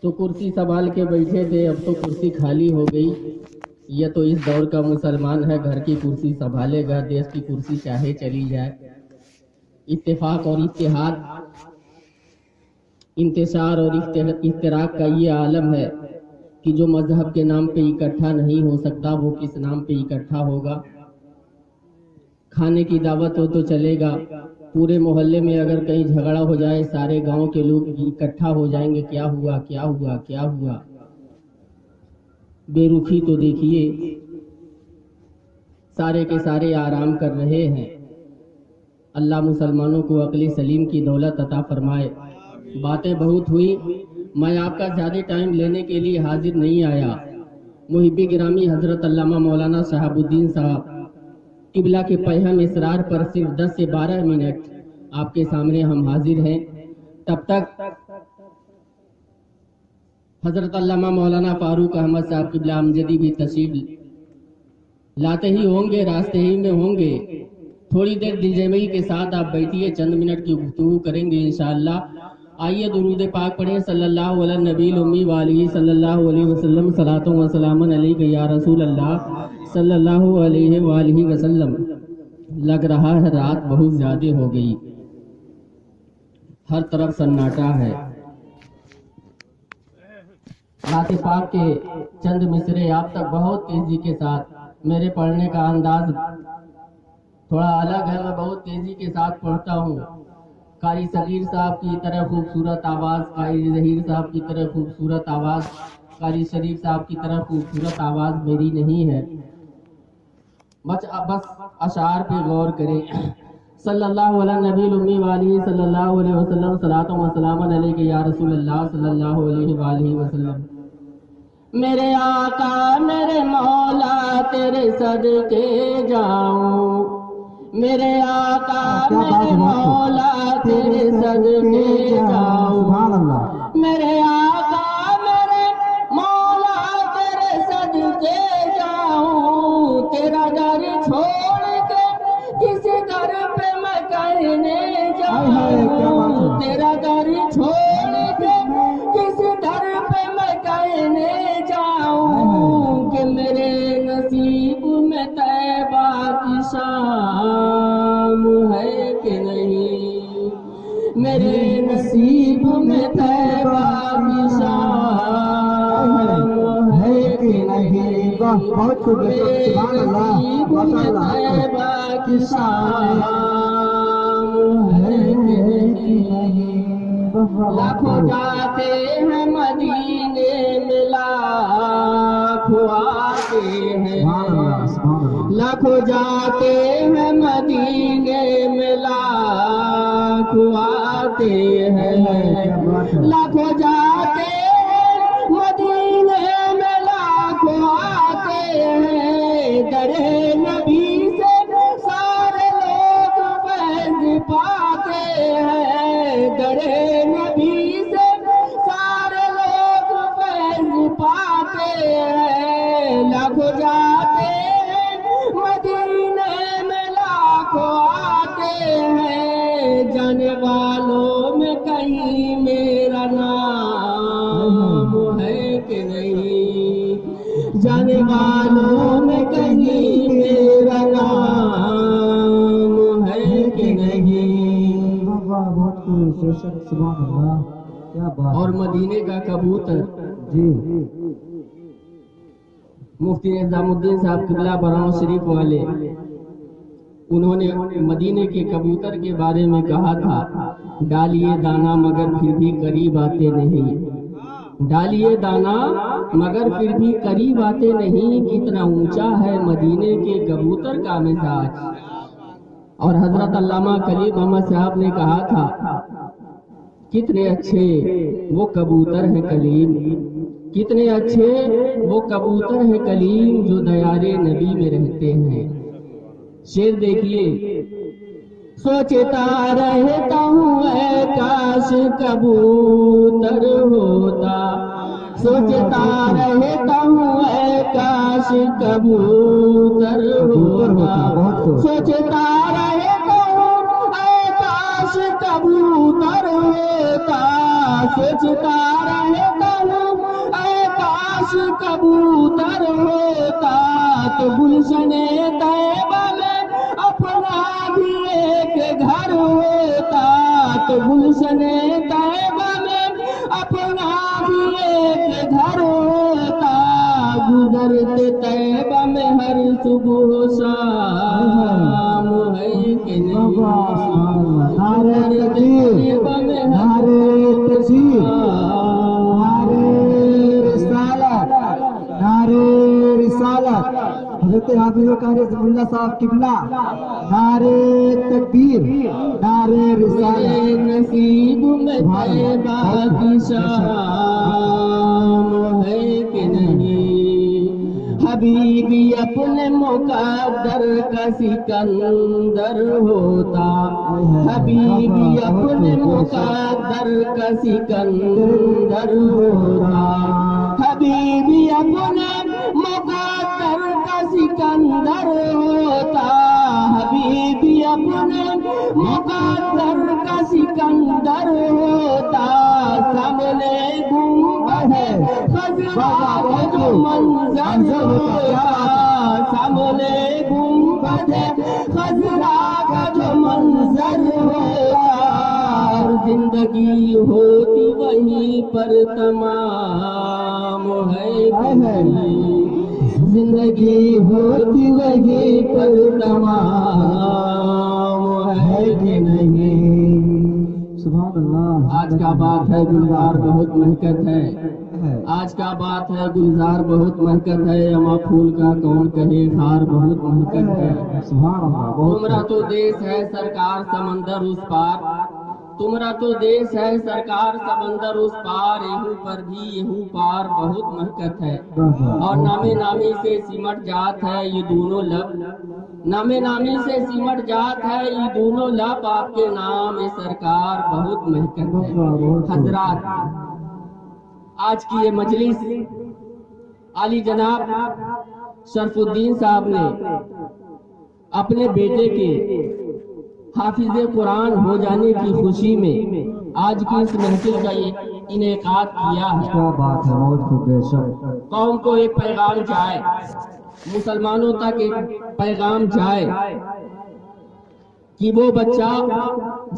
तो कुर्सी संभाल के बैठे थे, अब तो कुर्सी खाली हो गई। ये तो इस दौर का मुसलमान है, घर की कुर्सी संभालेगा, देश की कुर्सी चाहे चली जाए। इत्तेफाक और इत्तेहाद, इंतशार और इफ्तिराक का ये आलम है कि जो मजहब के नाम पे इकट्ठा नहीं हो सकता वो किस नाम पे इकट्ठा होगा। खाने की दावत हो तो चलेगा, पूरे मोहल्ले में अगर कहीं झगड़ा हो जाए सारे गांव के लोग इकट्ठा हो जाएंगे, क्या हुआ क्या हुआ क्या हुआ। बेरुखी तो देखिए, सारे के सारे आराम कर रहे हैं। अल्लाह मुसलमानों को अक्ल सलीम की दौलत अता फरमाए। बातें बहुत हुई, मैं आपका ज़्यादा टाइम लेने के लिए हाजिर नहीं आया। मुहिब्बी गिरामी हज़रत अल्लामा मौलाना शहाबुद्दीन साहब किबला के पैहम इसरार पर सिर्फ 10 से 12 मिनट आपके सामने हम हाजिर हैं। तब तक हज़रत अल्लामा मौलाना फारूक अहमद साहब किबला अमजदी भी तशरीफ लाते ही होंगे, रास्ते ही में होंगे। थोड़ी देर दिलजमई के साथ आप बैठिए, चंद मिनट की गुफ्तगू करेंगे इंशाअल्लाह। आइए दुरूद पाक पढ़ें, सल्लल्लाहु अलैहि नबील उम्मी वालिही सल्लल्लाहु अलैहि वसल्लम, सलातो व सलामन अलैका या रसूल अल्लाह सल्लल्लाहु अलैहि वालिही वसल्लम। लग रहा है रात बहुत ज्यादा हो गई, हर तरफ सन्नाटा है। नाते पाक के चंद मिसरे आप तक बहुत तेजी के साथ, मेरे पढ़ने का अंदाज थोड़ा अलग है, मैं बहुत तेजी के साथ पढ़ता हूँ। कारी सगीर साहब की तरह खूबसूरत आवाज़, कारी जहीर साहब की तरह खूबसूरत आवाज़, कारी शरीफ साहब की तरह खूबसूरत आवाज़ मेरी नहीं है। बस अशार पे गौर करें। सल्लल्लाहु अलैहि नबील उम्मी वाली सल्लल्लाहु अलैहि वसल्लम, सलातो व सलामन अलैका या रसूल अल्लाह सल्लल्लाहु अलैहि वसल्लम। मेरे आका मेरे मौला तेरे सदके जाऊं, मेरे आका मेरे मौला तेरे सदके जाऊं, मेरे आका मेरे मौला तेरे सदके जाऊं। तेरा दर छोड़ के किसी दर पे मैं कहने जाऊं, तेरा दर छोड़ के किसी दर पे मैं कहने जाऊं कि मेरे नसीब में तैबा की शाम है कि नहीं, मेरे नसीब में तैबा की शाम है कि नहीं, मेरे नसीब में तैबा की शाम है कि नहीं। लाखों जाते हैं मदीने में, लाखों आते हैं, लाखों जाते हैं मदीने में, लाखों आते हैं, लाखों जाते हैं मदीने में, लाखों आते हैं। दरे नबी से सारे लोग फैज़ पाते हैं, दरे नबी से सारे लोग फैज़ पाते हैं। लाखों जाते हैं मदीने में, लाखों आते हैं। जाने वालों में कहीं मेरा नाम है कि नहीं, जाने वालों में कहीं मेरा नाम है कि नहीं। और मदीने का कबूतर जी मुफ्ती निजामुद्दीन साहब किबला बराऊं शरीफ वाले, उन्होंने मदीने के कबूतर के बारे में कहा था, डालिए दाना मगर फिर भी करीब आते नहीं, डालिए दाना मगर फिर भी करीब आते नहीं। कितना ऊंचा है मदीने के कबूतर का मिजाज। और हजरत अल्लामा कलीम अहमद साहब ने कहा था, कितने अच्छे वो कबूतर हैं कलीम, कितने अच्छे वो कबूतर हैं कलीम जो दयारे नबी में रहते हैं। शेर देखिए, सोचता रहता हूँ ऐ काश कबूतर होता, सोचता रहता हूँ ऐ काश कबूतर होता, सोचता रहता हूँ ऐ काश कबूतर होता, सोचता रहता हूँ کاش کبوتر ہوتا تو گلشن طیبہ میں اپنا بھی ایک گھر ہوتا، تو گلشن طیبہ میں اپنا بھی ایک گھر ہوتا، گزرتے طیبہ میں ہر صبح و شام ہے کہ نہیں، نعرہ تکبیر، نعرہ تکبیر، نعرہ رسالت، نعرہ رسالت، حضرت حافظ قاری ظفر اللہ صاحب قبلہ، نعرہ تکبیر، نعرہ رسالت۔ نصیب میں طیبہ کی شام ہے کہ نہیں، حبیبی اپنے مقدر کا سکندر ہوتا، حبیبی اپنے مقدر کا سکندر ہوتا، حبیبی اپنے مقدر کا سکندر ہوتا، حبیبی اپنے مقدر کا سکندر ہوتا، سامنے گنبد خضرا کا جو منظر ہوتا، سامنے گنبد خضرا کا جو منظر ہوتا، زندگی ہوتی وہیں پر تمام ہے کہ نہیں، زندگی ہوتی وہیں پر تمام ہے کہ نہیں۔ سبحان اللہ۔ آج کا بات ہے گلزار بہت مہکت ہے، آج کا بات ہے گلزار بہت مہکت ہے، اما پھول کا کون کہے خار بہت مہکت ہے۔ سبحان اللہ۔ تمہرا تو دیس ہے سرکار سمندر اس پار، تمہرا تو دیس ہے سرکار سمندر اس پار، یہوں پر بھی یہوں پار بہت مہکت ہے، اور نامے نامی سے سمٹ جات ہے یہ دونوں لب، نامے نامی سے سمٹ جات ہے یہ دونوں لب، آپ کے نام سرکار بہت مہکت ہے۔ حضرات، آج کی یہ مجلس علی جناب شرف الدین صاحب نے اپنے بیٹے کے حافظ قرآن ہو جانے کی خوشی میں آج کی اس محفل کا انعقاد کیا ہے۔ کیا بات ہے، بہت خوب، بے شک۔ قوم کو ایک پیغام جائے، مسلمانوں تک ایک پیغام جائے کہ وہ بچہ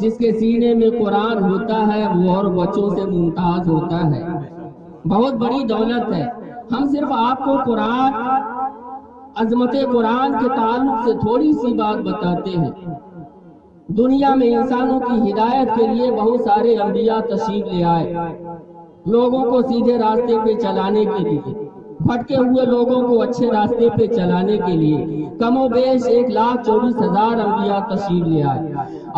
جس کے سینے میں قرآن ہوتا ہے وہ اور بچوں سے ممتاز ہوتا ہے، بہت بڑی دولت ہے۔ ہم صرف آپ کو قرآن، عظمت قرآن کے تعلق سے تھوڑی سی بات بتاتے ہیں۔ دنیا میں انسانوں کی ہدایت کے لیے بہت سارے انبیاء تشریف لے آئے، لوگوں کو سیدھے راستے پہ چلانے کے لیے، بھٹکے ہوئے لوگوں کو اچھے راستے پہ چلانے کے لیے کم و بیش 1,24,000 انبیاء تشریف لے آئے،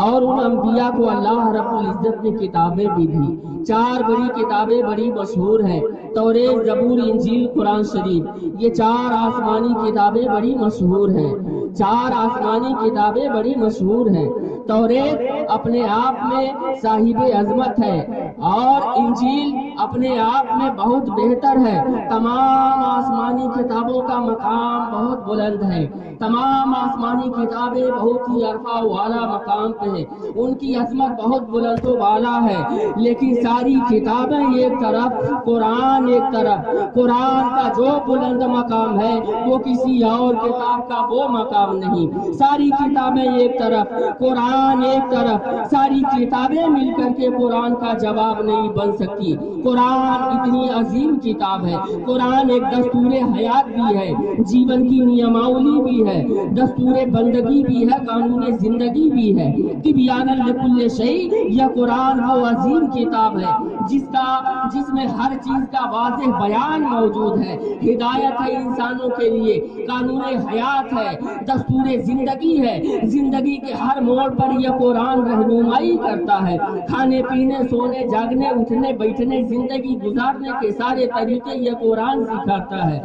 اور ان انبیاء کو اللہ رب العزت نے کتابیں بھی دی۔ 4 بڑی کتابیں بڑی مشہور ہیں، توریت، زبور، انجیل، قرآن شریف۔ یہ 4 آسمانی کتابیں بڑی مشہور ہیں، 4 آسمانی کتابیں بڑی مشہور ہیں۔ توریت اپنے آپ میں صاحب عظمت ہے، اور انجیل اپنے آپ میں بہت بہتر ہے۔ تمام آسمانی کتابوں کا مقام بہت بلند ہے، تمام آسمانی کتابیں بہت ہی عرفہ و اعلیٰ مقام پہ ہیں، ان کی عظمت بہت بلند و بالا ہے، لیکن ساری کتابیں ایک طرف، قرآن ایک طرف۔ قرآن کا جو بلند مقام ہے وہ کسی اور کتاب کا وہ مقام نہیں۔ ساری کتابیں ایک طرف، قرآن ایک طرف، ساری کتابیں مل کر کے قرآن کا جواب نہیں بن سکتی۔ قرآن اتنی عظیم کتاب ہے، قرآن ایک دستور حیات بھی ہے، جیون کی نیماولی بھی ہے، دستور بندگی بھی ہے، قانون زندگی بھی ہے۔ تبیان لکل شیء، یہ قرآن وہ عظیم کتاب ہے جس میں ہر چیز کا واضح بیان موجود ہے، ہدایت ہے انسانوں کے لیے، قانون حیات ہے، دستور زندگی ہے، زندگی کے ہر موڑ پر یہ قرآن رہنمائی کرتا ہے۔ کھانے پینے، سونے، جاگنے، اٹھنے، بیٹھنے، زندگی گزارنے کے سارے طریقے یہ قرآن سکھاتا ہے،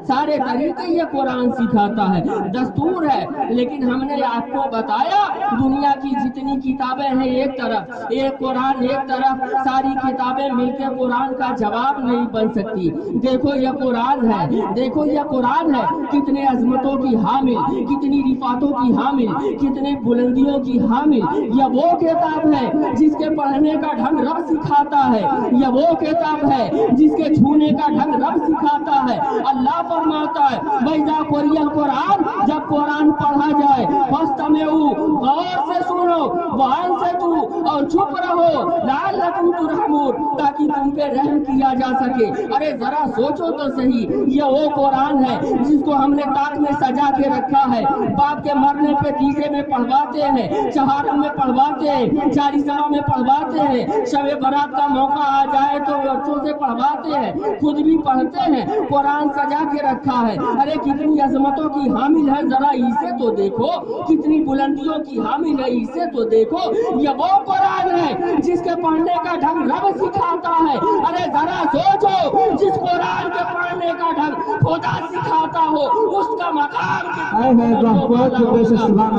سارے طریقے یہ قرآن سکھاتا ہے۔ دستور ہے، لیکن ہم نے آپ کو بتایا دنیا کی جتنی کتابیں ہیں ایک طرف، ایک قرآن ایک طرف، ساری کتابیں مل کے قرآن کا جواب نہیں بن سکتی۔ دیکھو یہ قرآن ہے، دیکھو یہ قرآن ہے، کتنے عظمتوں کی حامل، کتنی رفعتوں کی حامل، کتنے بلندیوں کی حامل۔ یہ وہ کتاب ہے جس کے پڑھنے کا ڈھنگ رب سکھاتا ہے، یہ وہ किताब है जिसके छूने का ढंग रब सिखाता है। अल्लाह फरमाता है वैज़ा कुरियल कुरान, जब कुरान पढ़ा जाए फस्तमिऊ, गौर से सुनो, वांसितू, और चुप रहो, लअल्लकुम तुरहमून, ताकि तुम पे रहम किया जा सके। अरे जरा सोचो तो सही, ये वो कुरान है जिसको हमने ताक में सजा के रखा है। बाप के मरने पे तीजे में पढ़वाते हैं, चहारम में पढ़वाते हैं, चालीसवा में पढ़वाते हैं, शब बारात का मौका आ जाए तो बच्चों से पढ़वाते हैं, खुद भी पढ़ते हैं। कुरान सजा के रखा है। अरे कितनी अजमतों की हामिल है, जरा इसे तो देखो, कितनी बुलंदियों की हामिल है, इसे तो देखो। ये वो कुरान है जिसके पढ़ने का ढंग रब सिखाता है। अरे जरा सोचो, जिस कुरान के पढ़ने का ढंग खुदा सिखाता हो, उसका मकाम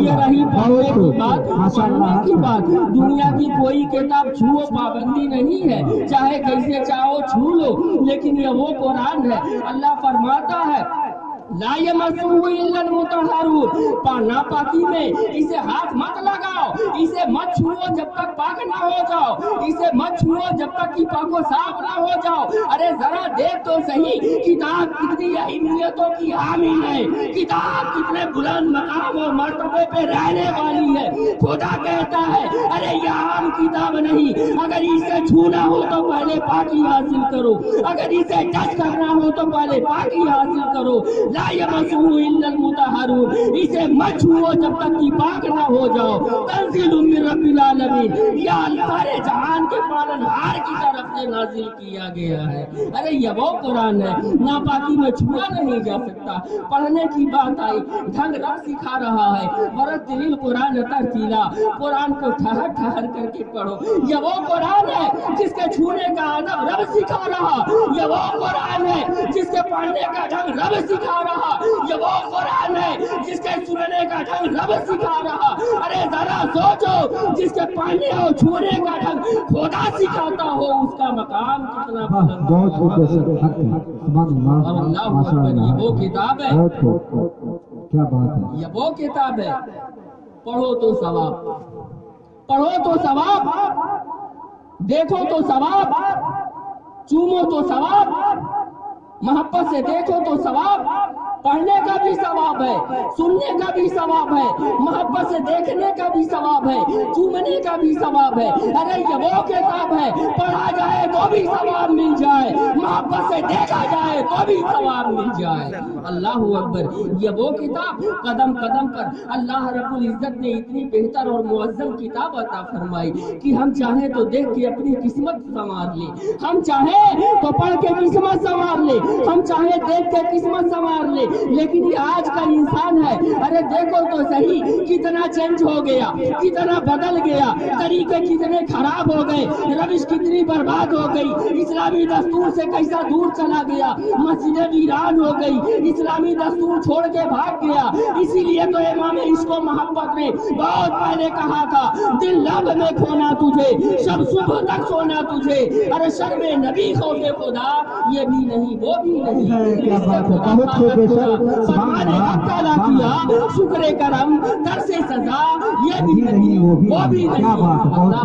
ये रही पढ़ने की बात, पढ़ने की बात। दुनिया की कोई किताब छुओ, पाबंदी नहीं है, चाहे कैसे चाहो छू लो, लेकिन ये वो कुरान है। अल्लाह फरमाता है ला यमस्सुहु इल्लल मुतहहरून, नापाकी में इसे हाथ मत लगाओ, इसे मत छुओ जब तक पाक ना हो जाओ, इसे मत छुओ जब तक कि पाको साफ ना हो जाओ। अरे जरा देख तो सही, किताब कितनी अहमियतों की हामिल है, किताब कितने बुलंद मकाम और मर्तबे पे रहने वाली है। खुदा कहता है अरे ये आम किताब नहीं, अगर इसे छूना हो तो पहले पाकी हासिल करो, अगर इसे टच करना हो तो पहले पाकी हासिल करो। ला यमस्सुहु इल्लल मुतहहरून, इसे मत छुओ जब तक कि पाक ना हो जाओ। तंज़ीलुम मिन रब्बिल आलमीन, या सारे जहान के पालनहार की तरफ से नाजिल किया गया है। अरे ये वो कुरान है, नापाकी में छुआ नहीं जा सकता। पढ़ने की बात आई, ढंग रब सिखा रहा है। वरत्तिलिल कुरान तरतीला, कुरान को ठहर ठहर करके पढ़ो। ये वो कुरान है जिसके छूने का अदब रब सिखा रहा, ये वो कुरान है जिसके पढ़ने का ढंग रब सिखा रहा, ये वो कुरान है जिसके सुनने का ढंग रब सिखा रहा। अरे जरा सोचो, जिसके पढ़ने और छूने का ढंग खुदा सिखाता हो, उसका मकाम कितना बुलंद है। और अल्लाहु अकबर, ये वो किताब है, क्या बात है, ये वो किताब है, पढ़ो तो सवाब, पढ़ो तो सवाब, देखो तो सवाब, चूमो तो सवाब, मोहब्बत से देखो तो सवाब। पढ़ने का भी सवाब है, सुनने का भी सवाब है, मोहब्बत से देखने का भी सवाब है, चूमने का भी सवाब है। अरे ये वो किताब है, पढ़ा जाए तो भी सवाब मिल जाए, मोहब्बत से देखा जाए तो भी सवाब मिल जाए। अल्लाहु अकबर, ये वो किताब कदम कदम पर अल्लाह रब्बुल इज्जत ने इतनी बेहतर और मुअज्जम किताब अता फरमाई कि हम चाहे तो देख के अपनी किस्मत संवार ले, हम चाहे तो पढ़ के किस्मत संवार ले, हम चाहे देख के किस्मत संवार ले। लेकिन ये आज का इंसान है, अरे देखो तो सही, कितना चेंज हो गया, कितना बदल गया, तरीके कितने खराब हो गए, रविश कितनी बर्बाद हो गई, इस्लामी दस्तूर से कैसा दूर चला गया, मस्जिदें वीरान हो गई, इस्लामी दस्तूर छोड़ के भाग गया। इसीलिए तो इमाम इश्क़ मोहब्बत ने बहुत पहले कहा था, दिल लब में खोना तुझे, शब सुबह तक सोना तुझे। अरे शर्म नबी खौफे खुदा, ये भी नहीं वो भी नहीं, किया शुक्र करम दर से सजा, ये भी नहीं वो भी नहीं। अल्लाह,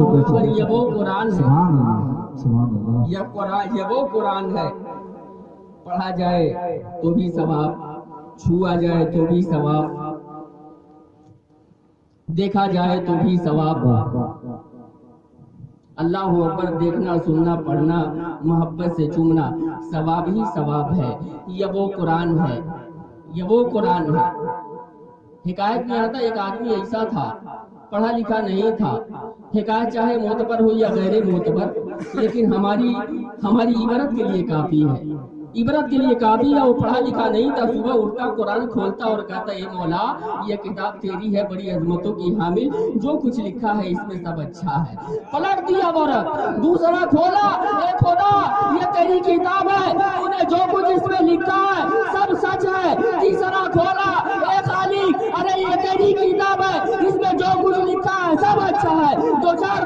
ये वो कुरान है, ये वो कुरान है, पढ़ा जाए तो भी सवाब, छुआ जाए तो भी सवाब, देखा जाए तो भी सवाब। अल्लाह अकबर, देखना, सुनना, पढ़ना, मोहब्बत से चूमना, सवाब ही सवाब है। ये वो कुरान है, ये वो कुरान है। हिकायत में आता, एक आदमी ऐसा था, पढ़ा लिखा नहीं था। हिकायत चाहे मोतबर हो या गैर मोतबर, लेकिन हमारी इबरत के लिए काफी है, इबरत के लिए काफी है। वो पढ़ा लिखा नहीं था, सुबह उठता, कुरान खोलता और कहता, ए मौला, ये किताब तेरी है, बड़ी अजमतों की हामिल, जो कुछ लिखा है इसमें सब अच्छा है। पलट दिया वरक, दूसरा खोला, ए खुदा, ये तेरी किताब है, तूने जो कुछ इसमें लिखा है सब सच है। तीसरा खोला, ए खालिक, अरे ये तेरी किताब है, इसमें जो कुछ लिखा है सब अच्छा है। दो चार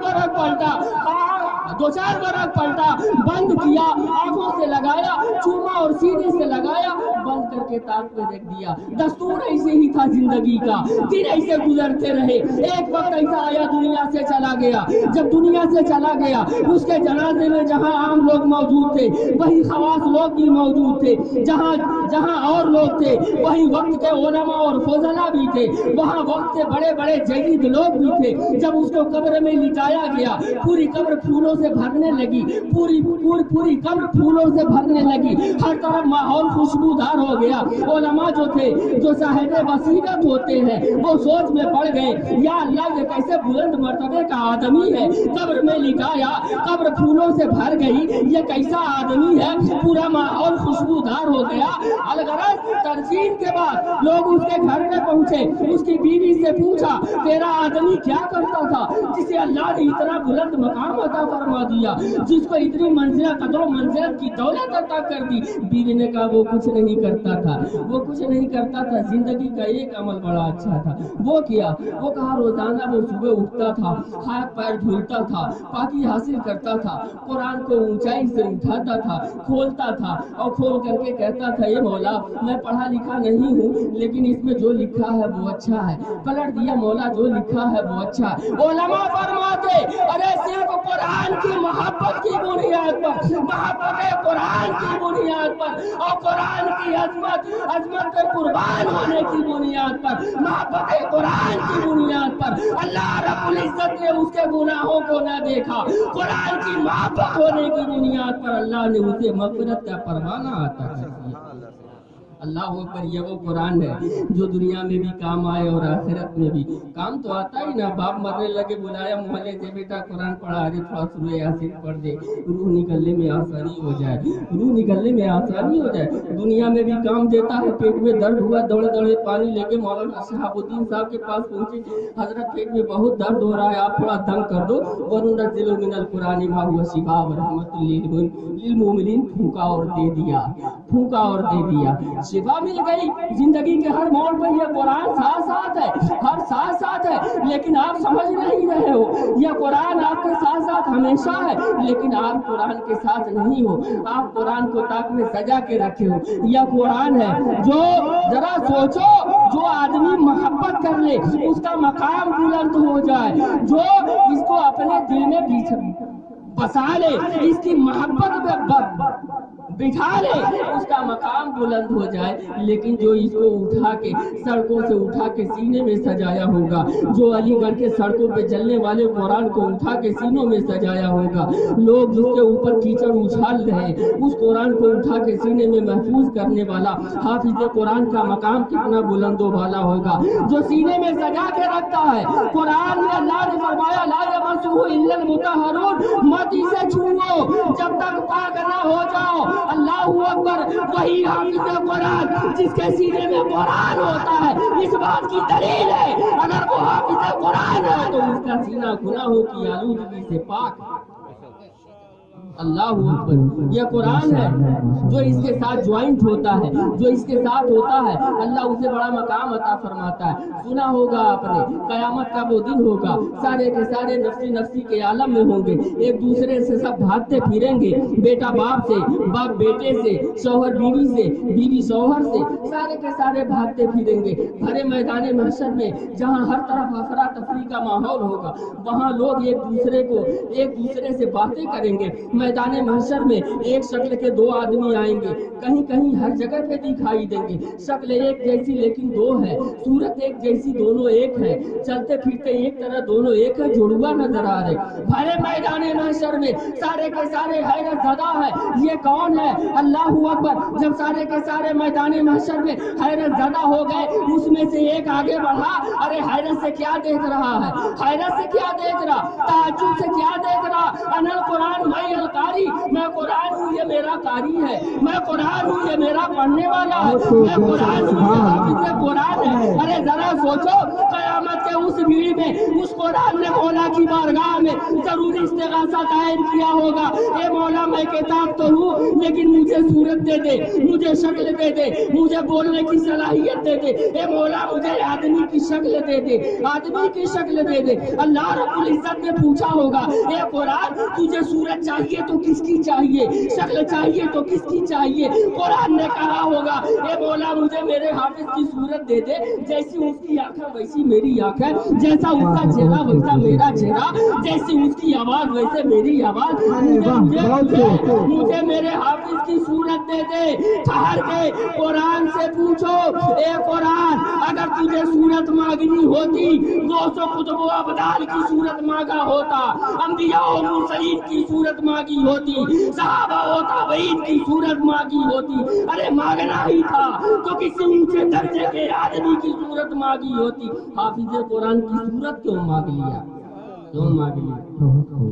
बरक पलटा, बंद किया, आंखों से लगाया, चूमा और सीने से लगाया, बंद करके के ताक पे रख दिया। दस्तूर ऐसे ही था जिंदगी का, दिन ऐसे गुजरते रहे। एक वक्त ऐसा आया दुनिया से चला गया। जब दुनिया से चला गया उसके जनाजे में जहां आम लोग मौजूद थे वही खवास लोग भी मौजूद थे। जहां जहां और लोग थे वही वक्त के उलमा और फजला भी थे। वहां वक्त के बड़े बड़े जयीद लोग भी थे। जब उसको कब्र में लिटाया गया पूरी कब्र फूलों से भरने लगी, पूरी कब्र फूलों से भरने लगी। हर तरफ माहौल खुशबूदार हो गया। उलमा जो थे, जो साहिब बसीरत होते हैं, वो सोच में पड़ गए, या अल्लाह ये कैसे बुलंद मर्तबे का आदमी है, कब्र में लिटाया, कब्र फूलों से भर गई, ये कैसा आदमी है। पूरा माहौल खुशबूदार हो गया। अलगरज तरजीन के बाद लोग उसके घर पे पहुंचे, उसकी बीवी से पूछा तेरा आदमी क्या करता था जिसे अल्लाह ने इतना बुलंद मकाम अता फरमा दिया, जिसको इतनी मंजिल कदरों मंजिलत की दौलत अता कर दी। बीवी ने कहा वो कुछ नहीं करता था, वो कुछ नहीं करता था, जिंदगी का एक अमल बड़ा अच्छा था। वो किया, वो कहा रोजाना वो सुबह उठता था, हाथ पैर धुलता था, पाकी हासिल करता था, कुरान को ऊंचाई से उठाता था, खोलता था और खोल करके कहता था ये मौला मैं पढ़ा लिखा नहीं हूँ लेकिन इसमें जो लिखा है वो अच्छा है। पलट दिया मौला जो लिखा है वो अच्छा है। उलमा फरमाते अरे सिर्फ कुरान की मोहब्बत की बुनियाद पर, मोहब्बत कुरान की बुनियाद पर और कुरान की अजमत पे कुर्बान होने की बुनियाद पर, मोहब्बत कुरान की बुनियाद पर अल्लाह रब्बुल इज्जत ने उसके गुनाहों को न देखा। कुरान की मोहब्बत होने की बुनियाद पर अल्लाह ने उसे मग़फ़िरत का परवाना अता कर दिया। अल्लाह पर ये वो कुरान है जो दुनिया में भी काम आए और आखिरत में भी काम तो आता ही ना। बाप मरने लगे बुलाया मोहल्ले से बेटा कुरान पढ़ा, अरे थोड़ा सूरह यासीन पढ़ दे, रूह निकलने में आसानी हो जाए, रूह निकलने में आसानी हो जाए। दुनिया में भी काम देता है। पेट में दर्द हुआ, दौड़े दौड़े पानी लेके मौलाना शहाबुद्दीन साहब के पास पहुंचे, हजरत पेट में बहुत दर्द हो रहा है, आप थोड़ा दम कर दो। वनुनज़्ज़िलु मिनल कुरानि मा हुवा शिफ़ा व रहमतुल लिल मोमिनीन, फूंका और दे दिया, फूंका और दे दिया, शिफा मिल गई। जिंदगी के हर मोड़ पर यह कुरान साथ साथ है, हर साथ साथ है, लेकिन आप समझ नहीं रहे हो। यह कुरान आपके साथ साथ हमेशा है, लेकिन आप कुरान के साथ नहीं हो। आप कुरान को ताक में सजा के रखे हो। यह कुरान है जो जरा सोचो, जो आदमी मोहब्बत कर ले उसका मकाम बुलंद हो जाए, जो इसको अपने दिल में बसा ले, इसकी मोहब्बत बिठा ले, उसका मकाम बुलंद हो जाए। लेकिन जो इसको उठा के सड़कों से उठा के सीने में सजाया होगा, जो अलीगढ़ के सड़कों पे चलने वाले कुरान को उठा के सीनों में सजाया होगा, लोग जिसके ऊपर कीचड़ उछाल रहे उस कुरान को उठा के सीने में महफूज करने वाला हाफिज कुरान का मकाम कितना बुलंदो वाला होगा। जो सीने में सजा के रखता है कुरान में, अल्लाह ने फरमाया ला यमस्सुहु इल्लल मुतहहरून, मत इसे छुओ जब तक पाक ना हो जाओ। अल्लाहू अकबर, वही हाफिज़ कुरान जिसके सीने में कुरान होता है, इस बात की दलील है अगर वो हाफिज़ कुरान है तो उसका सीना गुनाहों की आलूदगी से पाक है। अल्लाह अकबर, ये कुरान है जो इसके साथ ज्वाइंट होता है, जो इसके साथ होता है अल्लाह उसे बड़ा मकाम अता फरमाता है। सुना होगा आपने, कयामत का वो दिन होगा, सारे के सारे नफ्सी नफ्सी के आलम में होंगे, एक दूसरे से सब भागते फिरेंगे, बेटा बाप से, बाप बेटे से, शौहर बीवी से, बीवी शौहर से, सारे के सारे भागते फिरेंगे। भरे मैदान महशर में जहाँ हर तरफ अफरा तफरी का माहौल होगा, वहाँ लोग एक दूसरे से बातें करेंगे। मैदान महशर में एक शक्ल के दो आदमी आएंगे, कहीं कहीं हर जगह पे दिखाई देंगे। शक्ल एक जैसी लेकिन दो है, सूरत एक जैसी दोनों एक है, चलते फिरते एक तरह दोनों एक है, जुड़वा नजर आ रहे। भरे मैदान महशर में सारे के सारे हैरत ज़दा है, ये कौन है? अल्लाह अकबर। जब सारे के सारे मैदान महशर में हैरत ज़दा हो गए, उसमें से एक आगे बढ़ा, अरे हैरत से क्या देख रहा है, हैरत से क्या देख रहा, ताज्जुब से क्या देख रहा? अनल कुरान मैं कारी, मैं कुरान हूँ, ये मेरा कारी है, मैं कुरान हूँ, ये मेरा पढ़ने वाला है, मैं कुरान हूँ, ये हाफिज़ कुरान है। अरे जरा सोचो, कयामत के उस भीड़ में उस कुरान ने मौला की बारगाह में जरूर इस्तिगासा कायम किया होगा। ए मौला, मैं किताब तो हूँ लेकिन मुझे सूरत दे दे, मुझे शक्ल दे दे, मुझे बोलने की सलाहियत दे दे। ए मौला, मुझे आदमी की शक्ल दे दे, आदमी की शक्ल दे दे। अल्लाह रब्बुल इज्जत ने पूछा होगा, ए कुरान तुझे सूरत चाहिए तो किसकी चाहिए, शक्ल चाहिए तो किसकी चाहिए? कुरान ने कहा होगा ए मौला मुझे मेरे हाफिज की सूरत दे दे, जैसी उसकी आंखें वैसी मेरी आंखें, जैसा उसका चेहरा वैसा मेरा चेहरा, जैसी उसकी आवाज वैसे मेरी आवाज, मुझे मेरे हाफिज की सूरत दे दे। ठहर के कुरान से पूछो, ए कुरान अगर तुझे सूरत मांगनी होती गौसो कुतुब व अबदाल की सूरत मांगा होता, अंबिया और मुरसलीन की सूरत मांगी होती, सहाबा और ताबईन की सूरत मांगी होती। अरे मांगना ही था तो किसी ऊंचे दर्जे के आदमी की सूरत मांगी होती। हाफिज कुरान की सूरत क्यों मांग लिया? क्यों मांग लिया?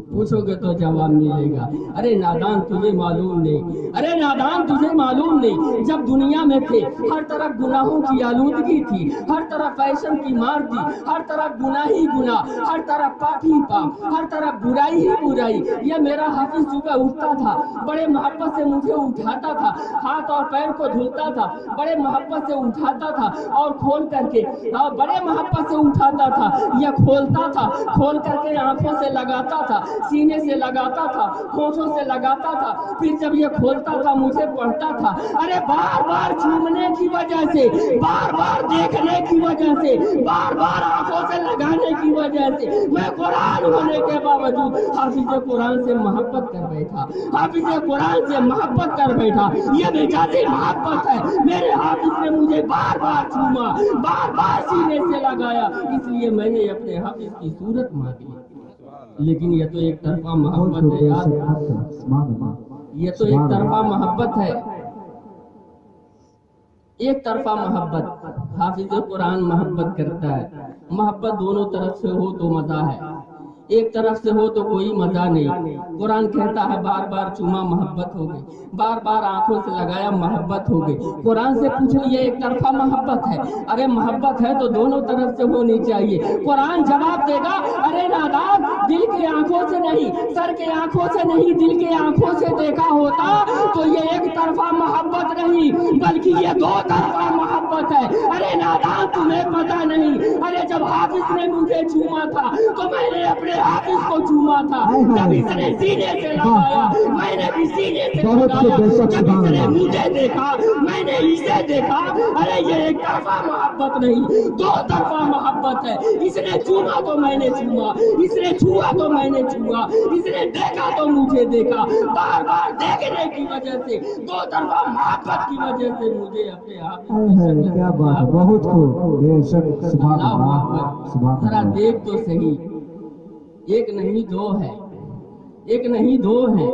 पूछोगे तो जवाब मिलेगा, अरे नादान तुझे मालूम नहीं, अरे नादान तुझे मालूम नहीं। जब दुनिया में थे हर तरफ गुनाहों की आलूदगी थी, हर तरफ फैशन की मार थी, हर तरफ गुनाह ही गुनाह, हर तरफ पाप ही पाप, हर तरफ बुराई ही बुराई। ये मेरा हाफिज सुबह उठता था, बड़े मोहब्बत से मुझे उठाता था, हाथ और पैर को धुलता था, बड़े मोहब्बत से उठाता था और खोल करके बड़े मोहब्बत से उठाता था, या खोलता था, खोल करके आंखों से लगाता था, सीने से लगाता था, होठों से लगाता था, फिर जब ये खोलता था मुझे पढ़ता था। अरे बार बार छूमने की वजह से, बार बार देखने की वजह से, बार बार आंखों से लगाने की वजह से मैं कुरान होने के बावजूद हाफिज कुरान से मोहब्बत कर बैठा, हाफिज कुरान से मोहब्बत कर बैठा। ये बेचारी मोहब्बत है। मेरे हाफिज ने मुझे बार बार छूमा, बार बार सीने से लगाया, इसलिए मैंने अपने हाफिज की सूरत मांगी। लेकिन ये तो एक तरफा मोहब्बत है यार, ये तो एक तरफा मोहब्बत है, एक तरफा मोहब्बत। हाफिज कुरान मोहब्बत करता है, मोहब्बत दोनों तरफ से हो तो मजा है, एक तरफ से हो तो कोई मजा नहीं। कुरान कहता है बार बार चूमा मोहब्बत हो गई, बार बार आंखों से लगाया मोहब्बत हो गई। कुरान से पूछ लिए एक तरफा मोहब्बत है, अरे मोहब्बत है तो दोनों तरफ से होनी चाहिए। कुरान जवाब देगा, अरे नादान दिल की आंखों से नहीं, सर के आंखों से नहीं, दिल के आंखों से देखा होता तो ये एक तरफा मोहब्बत नहीं बल्कि ये दो तरफा मोहब्बत है। अरे नादान तुम्हें पता नहीं, अरे जब हाफिज ने मुझे चूमा था तो मैंने अपने हाफिज को चूमा था, जब इसने सीने से लगाया मैंने भी सीने से लगाया, जब इसने मुझे देखा मैंने इसे देखा। अरे ये एक तरफा मोहब्बत नहीं, दो तरफा मोहब्बत है। इसने चूमा तो मैंने चूमा, इसने छुआ तो मैंने छुआ, इसने देखा तो मुझे देखा। बार बार देखने की वजह से, दो तरफा मोहब्बत की वजह से मुझे अपने हाफिज क्या बात है, बहुत खूब, बेशक सुभान अल्लाह, सुभान जरा अल्लाह। देख तो सही, एक नहीं दो है, एक नहीं दो है।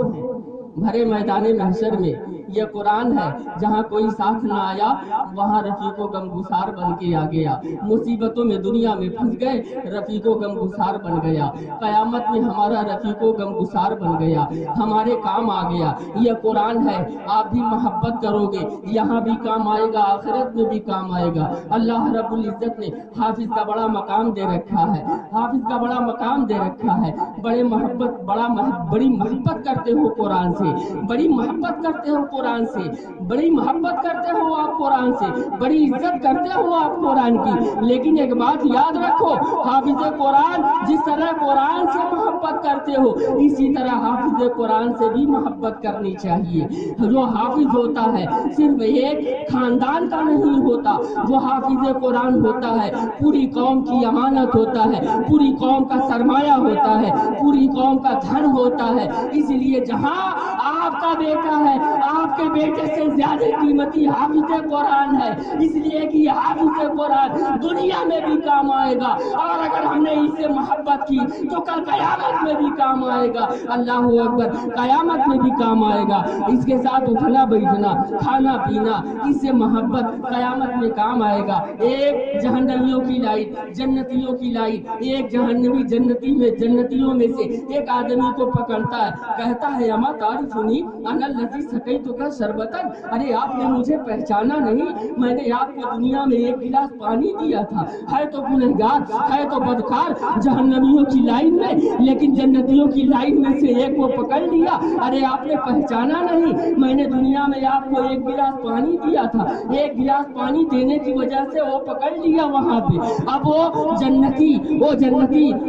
भरे मैदाने महशर में यह कुरान है, जहाँ कोई साथ ना आया वहाँ रफीको गमगुसार बन के आ गया। मुसीबतों में दुनिया में फंस गए, रफीको गमगुसार बन गया। कयामत में हमारा रफीको गमगुसार बन गया, हमारे काम आ गया। यह कुरान है, आप भी मोहब्बत करोगे, यहाँ भी काम आएगा, आखिरत में भी काम आएगा। अल्लाह रब्बुल इज्जत ने हाफिज का बड़ा मकाम दे रखा है, हाफिज का बड़ा मकाम दे रखा है। बड़ी मोहब्बत करते हो कुरान से, बड़ी मोहब्बत करते हो कुरान से, बड़ी मोहब्बत करते हो आप कुरान से, बड़ी इज्जत करते हो आप कुरान की। लेकिन एक बात याद रखो, हाफिज कुरान जिस तरह कुरान से मोहब्बत करते हो, इसी तरह हाफिज कुरान से भी मोहब्बत करनी चाहिए। जो हाफिज होता है सिर्फ एक खानदान का नहीं होता, जो हाफिज कुरान होता है पूरी कौम की अमानत होता है, पूरी कौम का सरमाया होता है, पूरी कौम का धन होता है। इसलिए जहाँ आपका बेटा है, आपके बेटे से ज्यादा कीमती हाफिज कुरान है, इसलिए कि हाफिज कुरान दुनिया में भी काम आएगा, और अगर हमने इससे मोहब्बत की तो कल कयामत में भी काम आएगा। अल्लाह अकबर, कयामत में भी काम आएगा। इसके साथ उठना बैठना, खाना पीना, इससे मोहब्बत कयामत में काम आएगा। एक जहन्नमियों की लाइट, जन्नतियों की लाइट, एक जहन्नमी जन्नतियों में से एक आदमी को पकड़ता है, कहता है अमा तारीफुनी अनल लजी सकैतुका शरबतन, अरे आपने मुझे पहचाना नहीं, मैंने आपको दुनिया में एक गिलास पानी दिया था। है तो गुनहगार, है तो बदकार, जहन्नमियों की लाइन में, लेकिन जन्नतियों की लाइन में से एक को पकड़ लिया। अरे आपने पहचाना नहीं, मैंने दुनिया में आपको एक गिलास पानी दिया था, एक गिलास पानी देने की वजह से वो पकड़ लिया वहां पे। अब वो जन्नती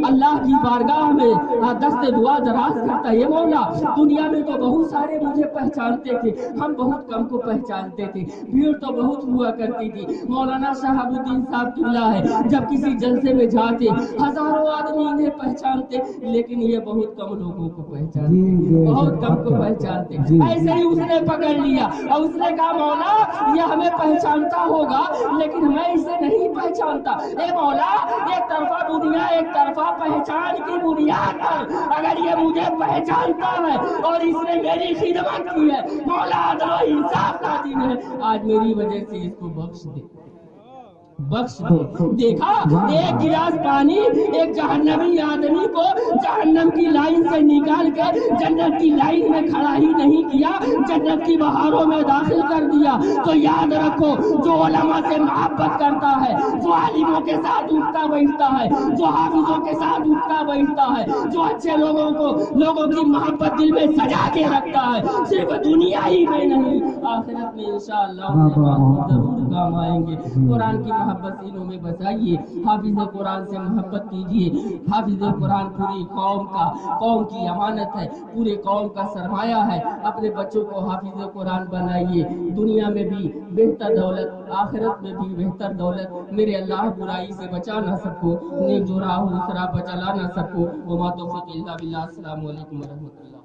अल्लाह की बारगाह में दस्ते दुआ दराज करता है, मौला दुनिया में तो बहुत सारे मुझे पहचानते थे, हम बहुत कम को पहचानते थे, भीड़ तो बहुत हुआ करती थी। मौलाना शहाबुद्दीन साहब किबला है, जब किसी जलसे में जाते हजारों आदमी इन्हें पहचानते, लेकिन ये बहुत कम लोगों को पहचानते, बहुत कम को पहचानते। ऐसे ही उसने पकड़ लिया और उसने कहा मौला ये हमें पहचानता होगा, लेकिन मैं इसे नहीं पहचानता। ए मौला, एक तरफा दुनिया, एक तरफा पहचान की बुनियाद पर अगर ये मुझे पहचानता है और इसने मेरी खिदमत की है, मौला अदल और इंसाफ का दिन है, आज मेरी वजह से इसको बख्श दे। देखा, एक गिलास पानी एक जहन्नमी आदमी को जहन्नम की लाइन से निकाल के जन्नत की लाइन में खड़ा ही नहीं किया, जन्नत की बहारों में दाखिल कर दिया। तो याद रखो, जो उलमा से मोहब्बत करता है, जो आलिमों के साथ उठता बैठता है, जो हाफिजों के साथ उठता बैठता है, जो अच्छे लोगों की मोहब्बत दिल में सजा के रखता है, सिर्फ दुनिया ही में नहीं आखिरत में इंशाअल्लाह जरूर काम आएंगे। कुरान की मोहब्बत सीनों में बसाइए, हाफिज कुरान से मोहब्बत कीजिए। हाफिज कुरान पूरी कौम की अमानत है, पूरे कौम का सरमाया है। अपने बच्चों को हाफिज कुरान बनाइए, दुनिया में भी बेहतर दौलत, आखिरत में भी बेहतर दौलत। मेरे अल्लाह बुराई से बचा ना सको, नेक जो राह उस राह पर चला ना सको। वमा तौफीक इल्ला बिल्लाह। अस्सलामु अलैकुम व रहमतुल्लाह।